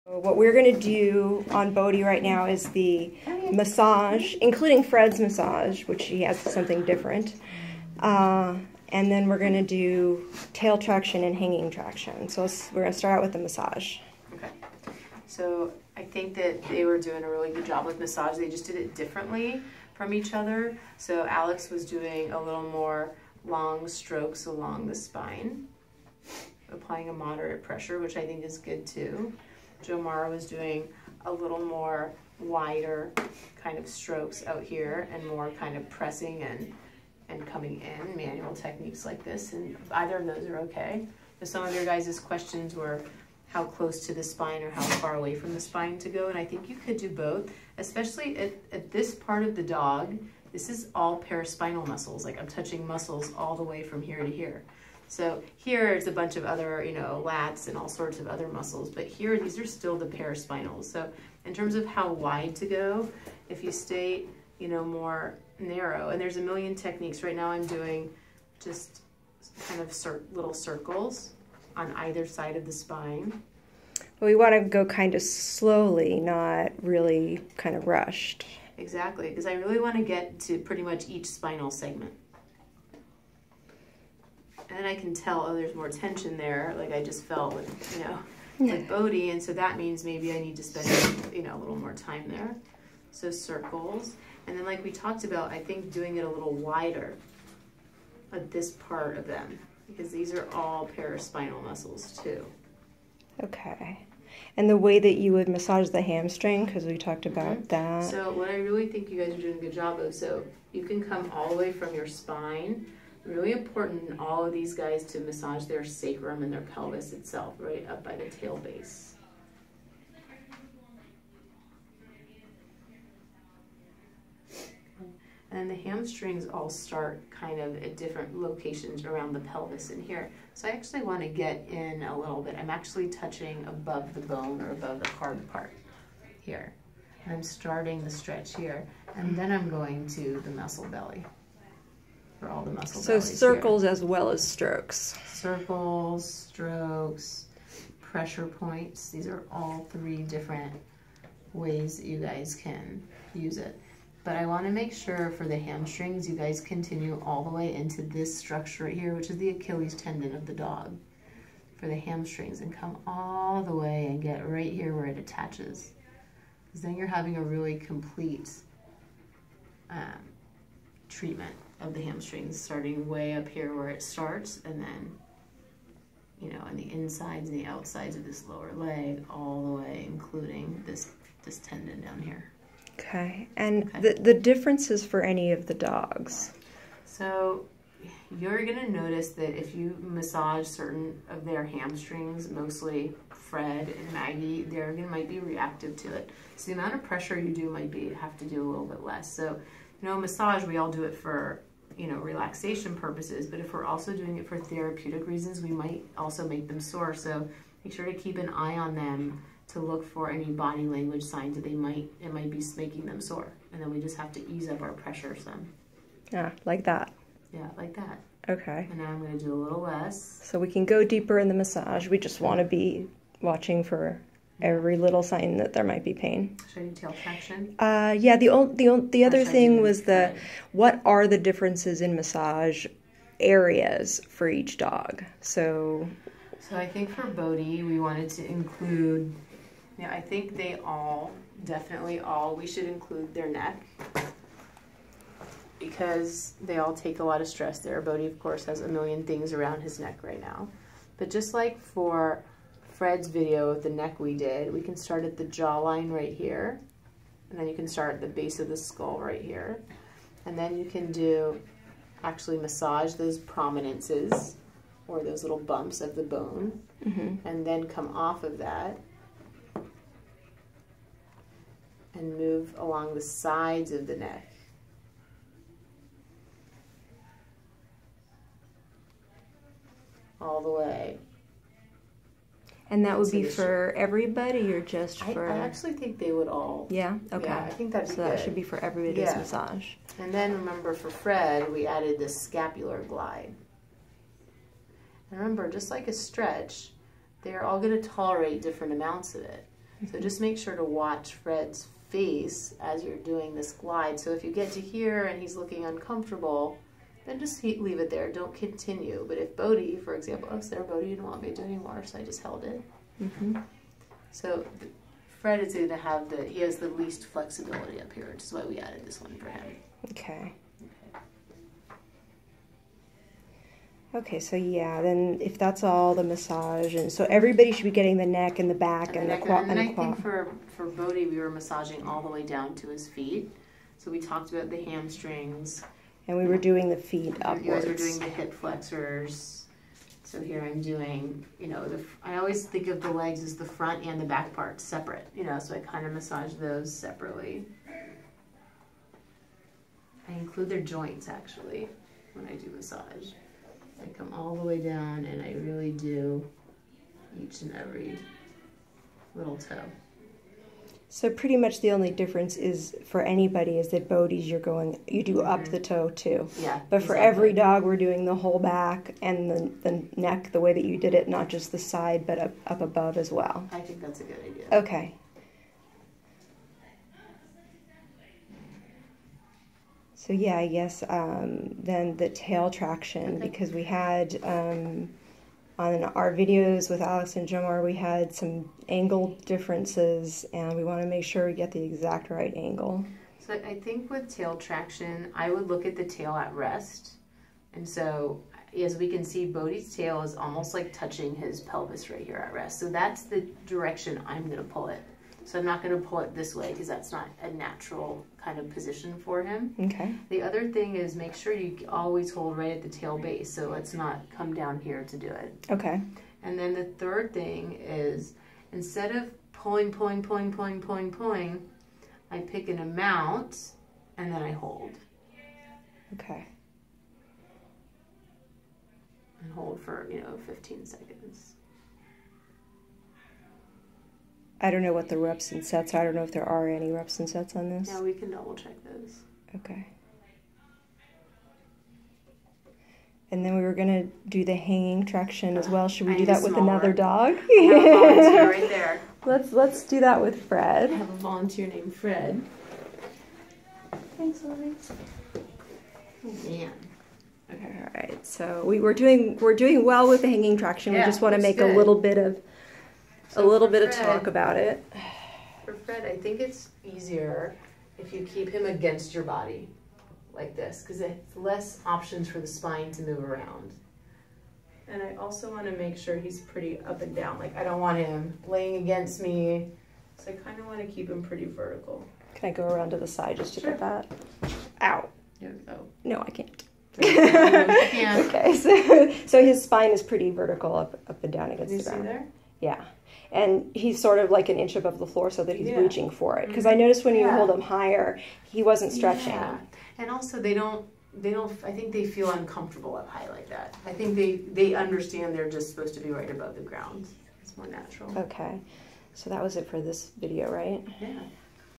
What we're going to do on Bodhi right now is the massage, including Fred's massage, which he has something different. And then we're going to do tail traction and hanging traction. So we're going to start out with the massage. Okay. So I think that they were doing a really good job with massage. They just did it differently from each other. So Alex was doing a little more long strokes along the spine, applying a moderate pressure, which I think is good too. Jo Mara was doing a little more wider kind of strokes out here and more kind of pressing and coming in, manual techniques like this, and either of those are okay. But some of your guys' questions were how close to the spine or how far away from the spine to go, and I think you could do both, especially at this part of the dog. This is all paraspinal muscles, like I'm touching muscles all the way from here to here. So here it's a bunch of other, you know, lats and all sorts of other muscles, but here these are still the paraspinals. So in terms of how wide to go, if you stay, you know, more narrow, and there's a million techniques. Right now I'm doing just kind of little circles on either side of the spine. Well, we want to go kind of slowly, not really kind of rushed. Exactly, because I really want to get to pretty much each spinal segment. And then I can tell, oh, there's more tension there, like I just felt with, you know, with Bodhi, and so that means maybe I need to spend, you know, a little more time there. So circles, and then like we talked about, I think doing it a little wider at this part of them, because these are all paraspinal muscles too. Okay. And the way that you would massage the hamstring, because we talked about that. So what I really think you guys are doing a good job of, so you can come all the way from your spine. Really important in all of these guys to massage their sacrum and their pelvis itself, right up by the tail base. And the hamstrings all start kind of at different locations around the pelvis in here. So I actually want to get in a little bit. I'm actually touching above the bone or above the hard part here. And I'm starting the stretch here. And then I'm going to the muscle belly. For all the muscle bellies So circles here. As well as strokes. Circles, strokes, pressure points. These are all three different ways that you guys can use it. But I want to make sure for the hamstrings, you guys continue all the way into this structure right here, which is the Achilles tendon of the dog. For the hamstrings, and come all the way and get right here where it attaches. Because then you're having a really complete treatment of the hamstrings, starting way up here where it starts, and then, you know, on the insides and the outsides of this lower leg, all the way, including this tendon down here. Okay, and the differences for any of the dogs? So you're gonna notice that if you massage certain of their hamstrings, mostly Fred and Maggie, might be reactive to it. So the amount of pressure you do might have to do a little bit less. So, you know, massage, we all do it for, you know, relaxation purposes, but if we're also doing it for therapeutic reasons, we might also make them sore. So make sure to keep an eye on them to look for any body language signs that it might be making them sore. And then we just have to ease up our pressure some. Yeah, like that. Yeah, like that. Okay. And now I'm gonna do a little less. So we can go deeper in the massage. We just want to be watching for every little sign that there might be pain. Should I do tail traction? Yeah, the other thing was what are the differences in massage areas for each dog? So I think for Bodhi, we wanted to include, yeah, I think they all, definitely all, we should include their neck, because they all take a lot of stress there. Bodhi, of course, has a million things around his neck right now. But just like for Fred's video of the neck we did, we can start at the jawline right here, and then you can start at the base of the skull right here. And then you can actually massage those prominences, or those little bumps of the bone, and then come off of that and move along the sides of the neck. All the way. And that would be for everybody, or just for... I actually think they would all. Yeah? Okay. Yeah, I think that'd be good. So that should be for everybody's massage. And then remember, for Fred, we added this scapular glide. And remember, just like a stretch, they're all going to tolerate different amounts of it. So just make sure to watch Fred's face as you're doing this glide. So if you get to here and he's looking uncomfortable, then just leave it there. Don't continue. But if Bodhi, for example, oh, there, Bodhi didn't want me to do anymore, so I just held it. So Fred is going to have he has the least flexibility up here, which is why we added this one for him. Okay. Okay, so yeah, then if that's all the massage, and so everybody should be getting the neck and the back and the quad. And I think for Bodhi, we were massaging all the way down to his feet. So we talked about the hamstrings. And we were doing the feet upwards. You guys were doing the hip flexors. So here I'm doing, you know, I always think of the legs as the front and the back parts separate, you know, so I kind of massage those separately. I include their joints, actually, when I do massage. I come all the way down and I really do each and every little toe. So pretty much the only difference is for anybody is that Bodhi's you do up the toe too. Yeah. But for every dog we're doing the whole back and the neck the way that you did it, not just the side but up above as well. I think that's a good idea. Okay. So yeah, I guess then the tail traction, because we had on our videos with Alex and Jomar, we had some angle differences, and we want to make sure we get the exact right angle. So I think with tail traction, I would look at the tail at rest. And so as we can see, Bodhi's tail is almost like touching his pelvis right here at rest. So that's the direction I'm going to pull it. So I'm not going to pull it this way because that's not a natural kind of position for him. Okay. The other thing is make sure you always hold right at the tail base. So let's not come down here to do it. Okay. And then the third thing is instead of pulling, I pick an amount and then I hold. Okay. And hold for, 15 seconds. I don't know what the reps and sets are. I don't know if there are any reps and sets on this. Yeah, we can double check those. Okay. And then we were going to do the hanging traction as well. Should we do that with another dog? I have a volunteer right there. Let's do that with Fred. I have a volunteer named Fred. Thanks, Lily. Oh man. Okay. All right. So we're doing well with the hanging traction. Yeah, we just want to make good. a little bit of Fred, talk about it. For Fred, I think it's easier if you keep him against your body like this, because it's less options for the spine to move around. And I also want to make sure he's pretty up and down. Like I don't want him laying against me, so I kind of want to keep him pretty vertical. Can I go around to the side just to Sure. get that? Ow. Oh. No, I can't. Yeah. Okay, so his spine is pretty vertical up and down against the ground. See there? Yeah. And he's sort of like an inch above the floor so that he's Yeah. reaching for it. Because I noticed when you Yeah. hold him higher, he wasn't stretching. Yeah. And also they don't, I think they feel uncomfortable up high like that. I think they understand they're just supposed to be right above the ground. It's more natural. Okay. So that was it for this video, right? Yeah.